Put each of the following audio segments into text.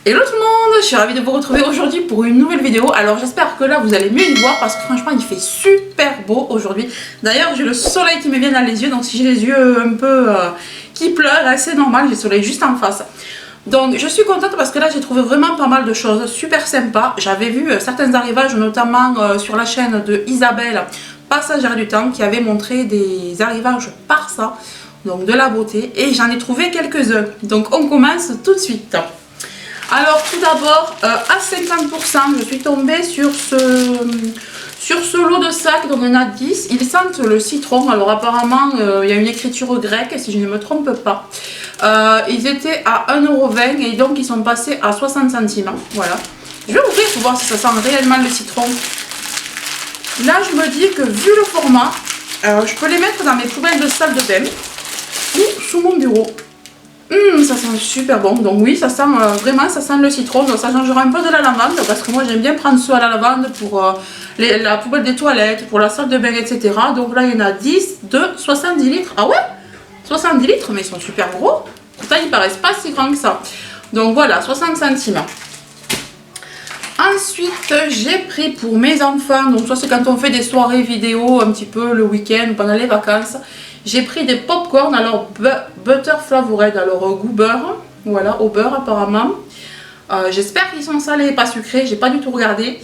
Hello tout le monde, je suis ravie de vous retrouver aujourd'hui pour une nouvelle vidéo. Alors j'espère que là vous allez mieux y voir parce que franchement il fait super beau aujourd'hui. D'ailleurs j'ai le soleil qui me vient dans les yeux, donc si j'ai les yeux un peu qui pleurent, c'est normal, j'ai le soleil juste en face. Donc je suis contente parce que là j'ai trouvé vraiment pas mal de choses super sympas. J'avais vu certains arrivages notamment sur la chaîne de Isabelle, Passagère du Temps, qui avait montré des arrivages par ça, donc de la beauté, et j'en ai trouvé quelques-uns. Donc on commence tout de suite. Alors tout d'abord, à 50%, je suis tombée sur ce lot de sacs, donc il y en a 10. Ils sentent le citron. Alors apparemment, il y a une écriture grecque, si je ne me trompe pas. Ils étaient à 1,20 € et donc ils sont passés à 60 centimes. Voilà. Je vais ouvrir pour voir si ça sent réellement le citron. Là, je me dis que vu le format, je peux les mettre dans mes poubelles de salle de bain ou sous mon bureau. Ça sent super bon, donc oui, ça sent vraiment, ça sent le citron, donc ça changera un peu de la lavande, parce que moi j'aime bien prendre ceux à la lavande pour la poubelle des toilettes, pour la salle de bain, etc. Donc là il y en a 10 de 70 litres, ah ouais, 70 litres, mais ils sont super gros, pourtant ils paraissent pas si grands que ça. Donc voilà, 60 centimes. Ensuite j'ai pris pour mes enfants, donc ça c'est quand on fait des soirées vidéo un petit peu le week-end ou pendant les vacances. J'ai pris des pop-corn, alors butter flavored, alors goût beurre, voilà, au beurre apparemment. J'espère qu'ils sont salés et pas sucrés, j'ai pas du tout regardé,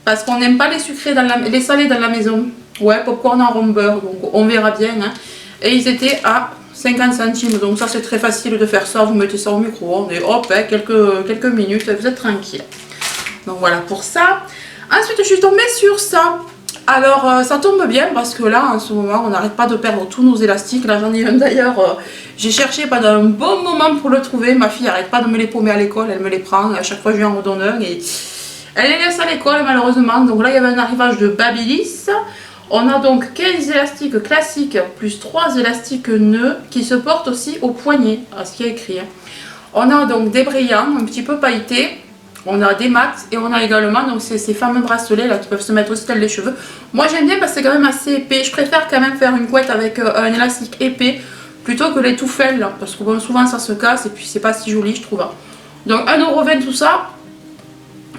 parce qu'on n'aime pas les sucrés, les salés dans la maison. Ouais, pop-corn en rond beurre, donc on verra bien. Hein. Et ils étaient à 50 centimes, donc ça c'est très facile de faire ça, vous mettez ça au micro-ondes et hop, hein, quelques minutes, vous êtes tranquille. Donc voilà pour ça. Ensuite je suis tombée sur ça. Alors ça tombe bien parce que là en ce moment on n'arrête pas de perdre tous nos élastiques. Là j'en ai un d'ailleurs, j'ai cherché pendant un bon moment pour le trouver. Ma fille arrête pas de me les paumer à l'école, elle me les prend, à chaque fois je lui en redonne un et elle les laisse à l'école malheureusement. Donc là il y avait un arrivage de Babyliss. On a donc 15 élastiques classiques plus 3 élastiques nœuds qui se portent aussi au poignet, à ce qui est écrit. On a donc des brillants un petit peu pailletés. On a des mats et on a également donc ces fameux bracelets là qui peuvent se mettre aussi dans les cheveux. Moi j'aime bien parce que c'est quand même assez épais. Je préfère quand même faire une couette avec un élastique épais plutôt que les touffelles là, parce que bon, souvent ça se casse et puis c'est pas si joli je trouve. Donc 1,20 € tout ça.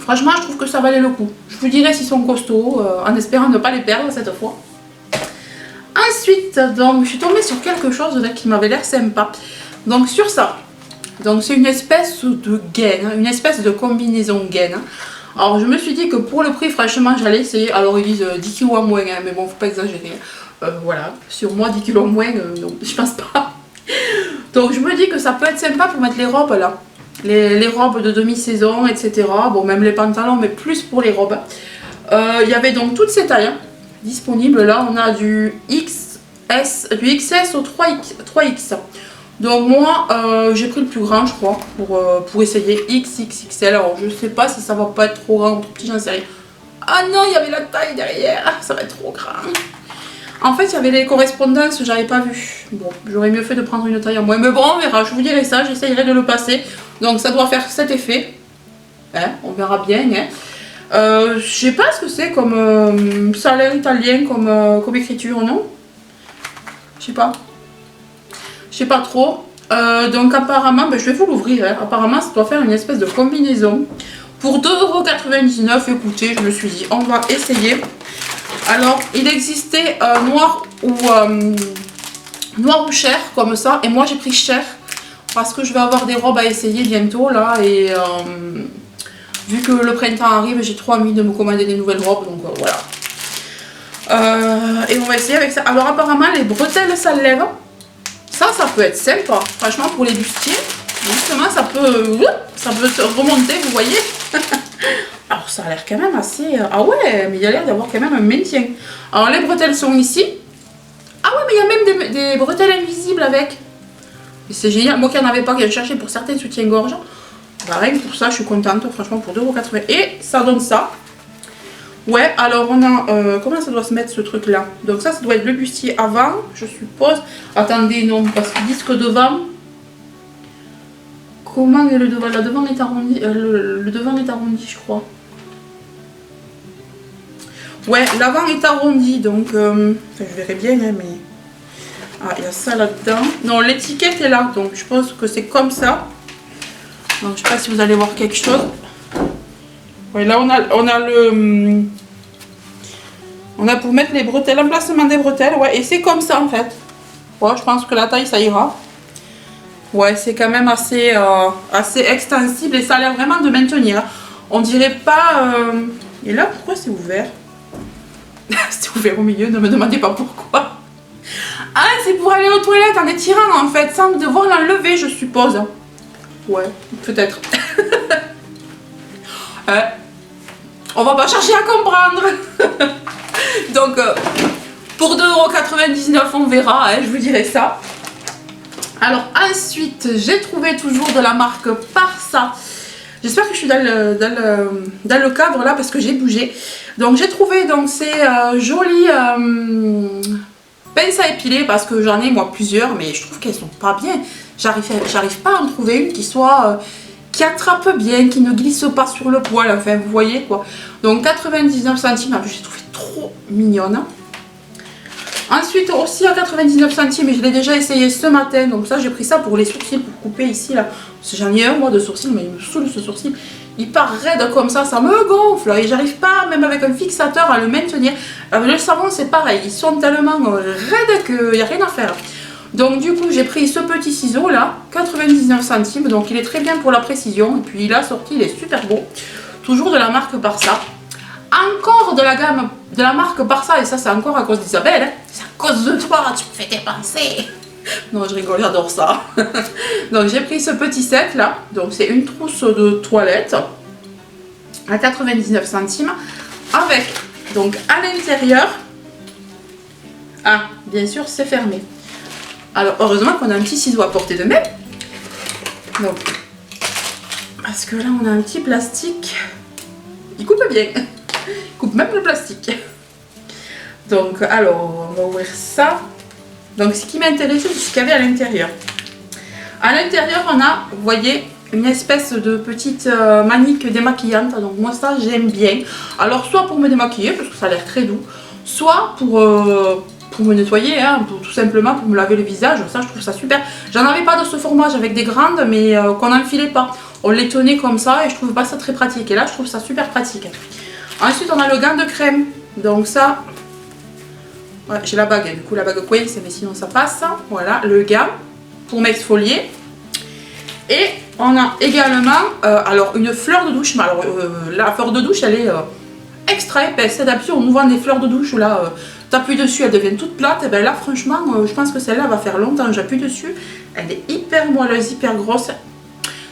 Franchement je trouve que ça valait le coup. Je vous dirai s'ils sont costauds en espérant ne pas les perdre cette fois. Ensuite donc je suis tombée sur quelque chose là qui m'avait l'air sympa. Donc sur ça. Donc c'est une espèce de gaine, une espèce de combinaison gaine. Alors je me suis dit que pour le prix franchement j'allais essayer. Alors ils disent 10 kg en moins, hein, mais bon faut pas exagérer. Voilà, sur moi 10 kg en moins, non, je pense pas. Donc je me dis que ça peut être sympa pour mettre les robes là. Les robes de demi-saison, etc. Bon même les pantalons, mais plus pour les robes. Il y avait donc toutes ces tailles hein, disponibles. Là on a du XS au 3X. Donc moi j'ai pris le plus grand je crois pour essayer XXXL. Alors je sais pas si ça va pas être trop grand ou trop petit, j'en sais rien. Ah non il y avait la taille derrière, ça va être trop grand. En fait il y avait les correspondances, j'avais pas vu. Bon j'aurais mieux fait de prendre une taille en moins. Mais bon on verra, je vous dirai ça, j'essayerai de le passer. Donc ça doit faire cet effet. Hein, on verra bien. Hein. Je sais pas ce que c'est comme ça a l'air italien comme écriture, non? Je sais pas. Je sais pas trop. Donc apparemment, ben, je vais vous l'ouvrir. Hein. Apparemment, ça doit faire une espèce de combinaison. Pour 2,99 €, écoutez, je me suis dit, on va essayer. Alors, il existait noir ou cher, comme ça. Et moi, j'ai pris cher. Parce que je vais avoir des robes à essayer bientôt, là. Et vu que le printemps arrive, j'ai trop envie de me commander des nouvelles robes. Donc voilà. Et on va essayer avec ça. Alors apparemment, les bretelles, ça lève. Ça peut être sympa, franchement pour les bustiers, justement ça peut se remonter, vous voyez. Alors ça a l'air quand même assez... Ah ouais, mais il y a l'air d'avoir quand même un maintien. Alors les bretelles sont ici. Ah ouais, mais il y a même des bretelles invisibles avec. C'est génial, moi qui n'en avais pas, qui ai cherché pour certains soutiens-gorge. Bah, rien que pour ça, je suis contente, franchement pour 2,80 €. Et ça donne ça. Ouais, alors on a... comment ça doit se mettre ce truc là? Donc ça doit être le bustier avant, je suppose. Attendez, non, parce qu'ils disent que devant... Comment est le devant? Le devant est arrondi, le devant est arrondi, je crois. Ouais, l'avant est arrondi, donc... je verrai bien, hein, mais... Ah, il y a ça là-dedans. Non, l'étiquette est là, donc je pense que c'est comme ça. Donc je sais pas si vous allez voir quelque chose. Ouais, là on a le... On a pour mettre les bretelles, l'emplacement des bretelles, ouais, et c'est comme ça en fait. Ouais, je pense que la taille ça ira. Ouais, c'est quand même assez, assez extensible et ça a l'air vraiment de maintenir. On dirait pas... Et là, pourquoi c'est ouvert? C'est ouvert au milieu, ne me demandez pas pourquoi. Ah, c'est pour aller aux toilettes en étirant en fait, sans devoir l'enlever, je suppose. Ouais, peut-être. On va pas chercher à comprendre. Donc, pour 2,99 €, on verra, hein, je vous dirai ça. Alors, ensuite, j'ai trouvé toujours de la marque Parsa. J'espère que je suis dans le cadre là parce que j'ai bougé. Donc, j'ai trouvé donc ces jolies pinces à épiler parce que j'en ai moi plusieurs, mais je trouve qu'elles sont pas bien. J'arrive pas à en trouver une qui soit... qui attrape bien, qui ne glisse pas sur le poil, enfin vous voyez quoi. Donc 99 centimes, j'ai trouvé trop mignonne. Ensuite aussi à 99 centimes, et je l'ai déjà essayé ce matin, donc ça j'ai pris ça pour les sourcils, pour couper ici là. J'en ai un moi de sourcils, mais il me saoule ce sourcil. Il part raide comme ça me gonfle et j'arrive pas, même avec un fixateur, à le maintenir. Avec le savon c'est pareil, ils sont tellement raides qu'il n'y a rien à faire. Donc du coup j'ai pris ce petit ciseau là, 99 centimes, donc il est très bien pour la précision. Et puis il a sorti, il est super beau. Toujours de la marque Parsa. Encore de la gamme de la marque Parsa, et ça c'est encore à cause d'Isabelle. Hein. C'est à cause de toi, tu me fais dépenser. Non je rigole, j'adore ça. Donc j'ai pris ce petit set là, donc c'est une trousse de toilette à 99 centimes. Avec donc à l'intérieur, ah bien sûr c'est fermé. Alors heureusement qu'on a un petit ciseau à portée de main. Donc, parce que là on a un petit plastique. Il coupe bien. Il coupe même le plastique. Donc alors on va ouvrir ça. Donc ce qui m'intéressait c'est ce qu'il y avait à l'intérieur. À l'intérieur on a, vous voyez, une espèce de petite manique démaquillante. Donc moi ça j'aime bien. Alors soit pour me démaquiller parce que ça a l'air très doux. Soit pour me nettoyer, hein, tout simplement pour me laver le visage, ça je trouve ça super. J'en avais pas de ce format, j'avais des grandes mais qu'on n'enfilait pas. On les tenait comme ça et je trouve pas ça très pratique. Et là je trouve ça super pratique. Ensuite on a le gant de crème, donc ça, ouais, j'ai la bague, du coup la bague coince mais sinon ça passe. Voilà, le gant pour m'exfolier. Et on a également alors une fleur de douche, mais alors la fleur de douche elle est extra épaisse. D'habitude on nous vend des fleurs de douche où là t'appuies dessus, elle devient toute plate. Et bien là franchement je pense que celle-là va faire longtemps, j'appuie dessus, elle est hyper moelleuse, hyper grosse.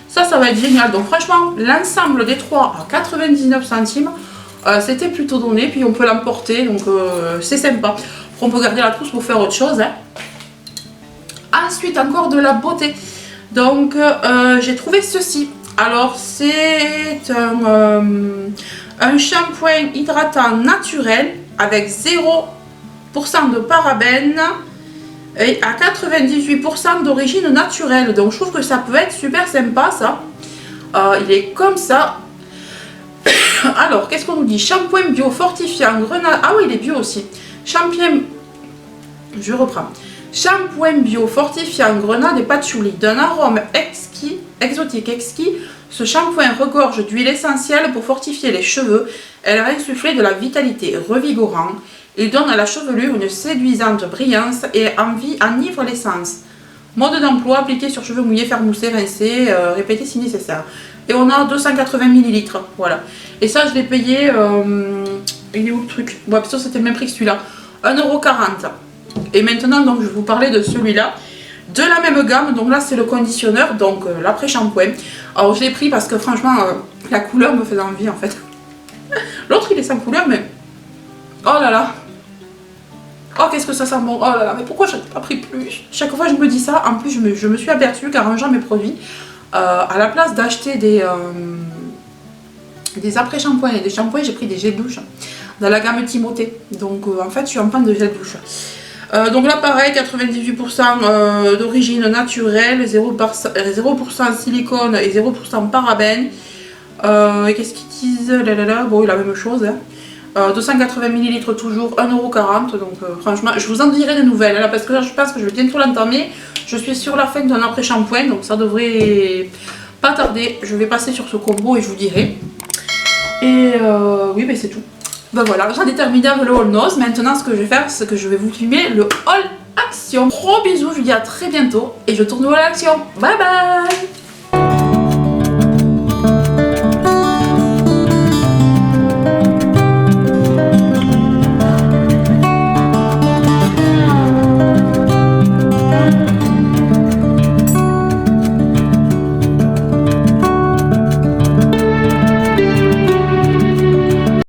Ça va être génial. Donc franchement l'ensemble des trois à 99 centimes, c'était plutôt donné. Puis on peut l'emporter, donc c'est sympa. Après, on peut garder la trousse pour faire autre chose, hein. Ensuite encore de la beauté. Donc j'ai trouvé ceci. Alors c'est un shampoing hydratant naturel avec 0% de parabènes et à 98% d'origine naturelle. Donc je trouve que ça peut être super sympa ça. Il est comme ça. Alors qu'est-ce qu'on nous dit? Shampoing bio fortifiant grenade. Ah oui, il est bio aussi. Shampoing, je reprends. Shampoing bio fortifiant grenade et patchouli d'un arôme exquis, exotique exquis. Ce shampoing regorge d'huile essentielle pour fortifier les cheveux. Elle a insufflé de la vitalité revigorant. Il donne à la chevelure une séduisante brillance et enivre l'essence. Mode d'emploi, appliqué sur cheveux mouillés, faire mousser, rincer, répéter si nécessaire. Et on a 280 ml. Voilà. Et ça, je l'ai payé. Il est où le truc? Ouais, parce que c'était le même prix que celui-là. 1,40 €. Et maintenant, donc, je vais vous parler de celui-là. De la même gamme. Donc là, c'est le conditionneur. Donc l'après-shampoing. Alors, je l'ai pris parce que franchement, la couleur me faisait envie en fait. L'autre, il est sans couleur, mais. Oh là là! Oh, qu'est-ce que ça sent bon! Oh là là, mais pourquoi je n'ai pas pris plus? Chaque fois, je me dis ça. En plus, je me suis aperçue qu'en rangeant mes produits, à la place d'acheter des après-shampoings et des shampoings, j'ai pris des gels douche dans la gamme Timothée. Donc, en fait, je suis en panne de gel douche. Donc là, pareil, 98% d'origine naturelle, 0% silicone et 0% parabènes. Et qu'est-ce qu'ils disent? Là. Bon, la même chose. Hein. 280 ml toujours, 1,40 €. Donc franchement, je vous en dirai des nouvelles là, parce que là, je pense que je vais bientôt l'entamer. Je suis sur la fin d'un après-shampoing, donc ça devrait pas tarder, je vais passer sur ce combo et je vous dirai. Et oui, ben c'est tout. Ben voilà, j'en ai terminé avec le haul nose. Maintenant, ce que je vais faire, c'est que je vais vous filmer le haul action. Gros bisous, je vous dis à très bientôt et je tourne au haul action. Bye bye.